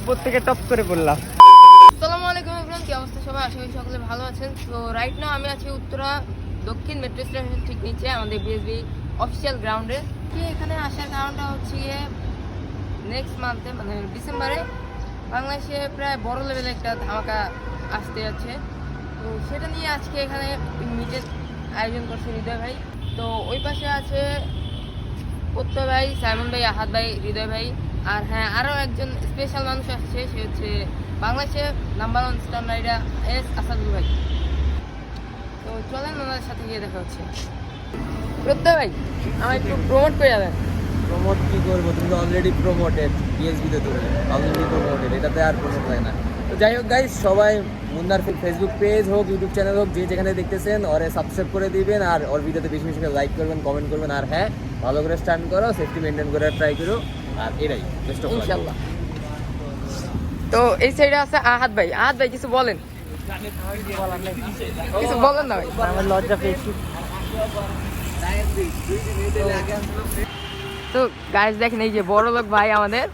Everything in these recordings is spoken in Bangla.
উপর থেকে টপ করে পড়লাম। আসসালামু আলাইকুম এভরিওয়ান, কি অবস্থা সবাই? আশা করি সকলে ভালো আছেন। তো রাইট নাও আমি আছি উত্তরা দক্ষিণ মেট্রো স্টেশন ঠিক নিচে আমাদের বিএসবি অফিসিয়াল গ্রাউন্ডে। এখানে আসার কারণটা হচ্ছে গিয়ে নেক্সট মান্থে মানে ডিসেম্বরে বাংলাদেশে প্রায় বড় লেভেলে একটা ধামাকা আসতে যাচ্ছে। তো সেটা নিয়ে আজকে এখানে মিটের আয়োজন করছে হৃদয় ভাই। তো ওই পাশে আছে প্রত্যয় ভাই, সাইমন ভাই, আহাদ ভাই, হৃদয় ভাই, আর হ্যাঁ আরও একজন স্পেশাল মানুষ আসছে, সে হচ্ছে বাংলাদেশের number 1 star rider S Asadul ভাই। তো চলেন ওনাদের সাথে গিয়ে দেখা হচ্ছে। প্রত্যয় ভাই আমার একটু প্রমোট করে যাবেন। প্রমোট কি করবো, তুমি তো অলরেডি প্রমোটেড, পিএসবিতে তুমি অলরেডি প্রমোটেড, এটাতে আর প্রমোট হয় না। তো যাই হোক গাইস, সবাই মুন্নার ফেসবুক পেজ হোক, ইউটিউব চ্যানেল হোক, যে যেখানে দেখতেছেন ওরে সাবস্ক্রাইব করে দিবেন, আর ওর ভিডিওতে বেশি বেশি লাইক করবেন, কমেন্ট করবেন, আর হ্যাঁ ভালো করে স্টার্ট করো, সেফটি মেনটেন করে ট্রাই করো, আর এটাই বেস্ট অফ লাক ইনশাআল্লাহ। তো এই সাইডে আছে আহাদ ভাই। আহাদ ভাই কিছু বলেন, কিছু বলেন না ভাই, আমার লজ্জা পেয়েছি। তো গাইস দেখেন এই যে বড় লোক ভাই আমাদের।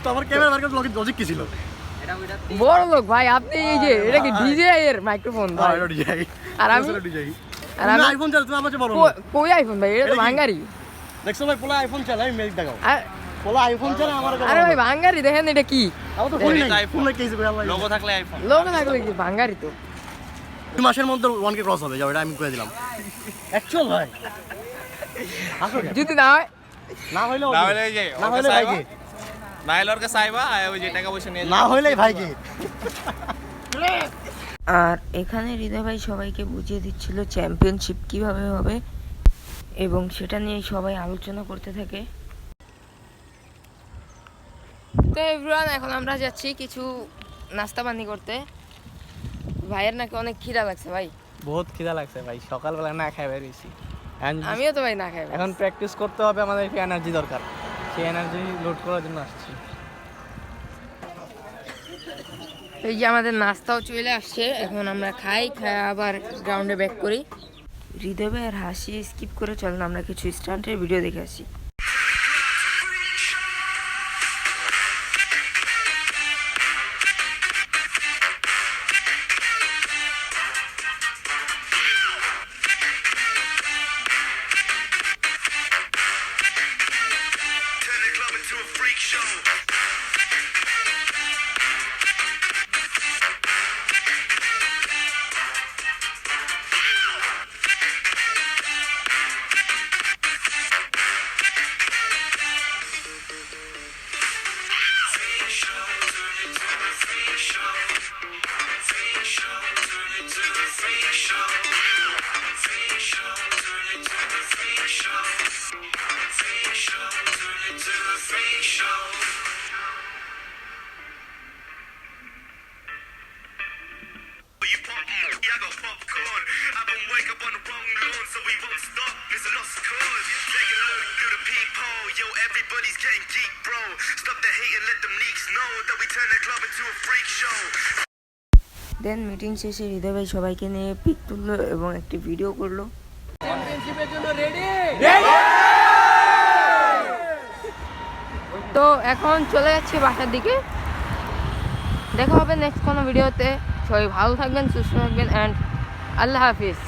তো আমার ক্যামেরা মার্কেট লজিক কি ছিল? বড় লোক ভাই আপনি, এই যে এটা কি ডিজে এর মাইক্রোফোন ভাই? এটা ডিজাই। আর আমি আর আমি আইফোন চালাও, তুমি আমাকে বলো। কই আইফোন ভাই? এটা তো ভাঙ্গারি। দেখছো ভাই, পোলা আইফোন চালায়, আমি মেক দেখাও। আর পোলা আইফোন চালায় আমার কাছে। আরে ভাই ভাঙ্গারি দেখেন এটা কি? আমার তো ফোন নাই, আইফোন নাই কেসে ভাই আল্লাহ। লোগো থাকলে আইফোন, লোক লাগলে কি ভাঙ্গারি? তো 2 মাসের মধ্যে 1K ক্রস হবে, যাও এটা আমি কয়ে দিলাম। অ্যাকচুয়াল ভাই আসলে যদি না হয়, না হইলো না হলে এই যে না হইলে ভাই কি, না হলে ওরকে চাইবা ওই যে টাকা পয়সা নিয়ে না হইলেই ভাই কি। আর এখানে হৃদয় ভাই সবাইকে বুঝিয়ে দিচ্ছিল চ্যাম্পিয়নশিপ কিভাবে হবে, এবং সেটা নিয়ে সবাই আলোচনা করতে থাকে। তো এভরিওয়ান, এখন আমরা যাচ্ছি কিছু নাস্তা পানি করতে। ভাইয়ের নাকি অনেক খিদা লাগছে ভাই। বহুত খিদা লাগছে ভাই, সকালবেলা না খাই বেরিয়েছি। আমিও তো ভাই না খাই। এখন প্র্যাকটিস করতে হবে, আমাদের একটু এনার্জি দরকার, সেই এনার্জি লোড করার জন্য আসছি। এই যে আমাদের নাস্তাও চলে আসছে, এখন আমরা খাই আবার গ্রাউন্ডে ব্যাক করি। হৃদয় ভাইয়ের হাসি স্কিপ করে চলেন আমরা কিছু স্টান্টের ভিডিও দেখে আসি। I got popcorn. I don't wake up on the wrong lawn, so we won't stop. It's a lost cause. Take a look through the peephole. Yo, everybody's getting geek, bro. Stop the hate and let them leaks know that we turn the club into a freak show. Then meeting শেষে হৃদয় ভাই সবাইকে নিয়ে পিক তুললো এবং একটি ভিডিও করলো। তো এখন চলে যাচ্ছি বাসার দিকে। দেখা হবে নেক্সট কোনো ভিডিওতে। সবাই ভালো থাকবেন, সুস্থ থাকবেন, অ্যান্ড আল্লাহ হাফিজ।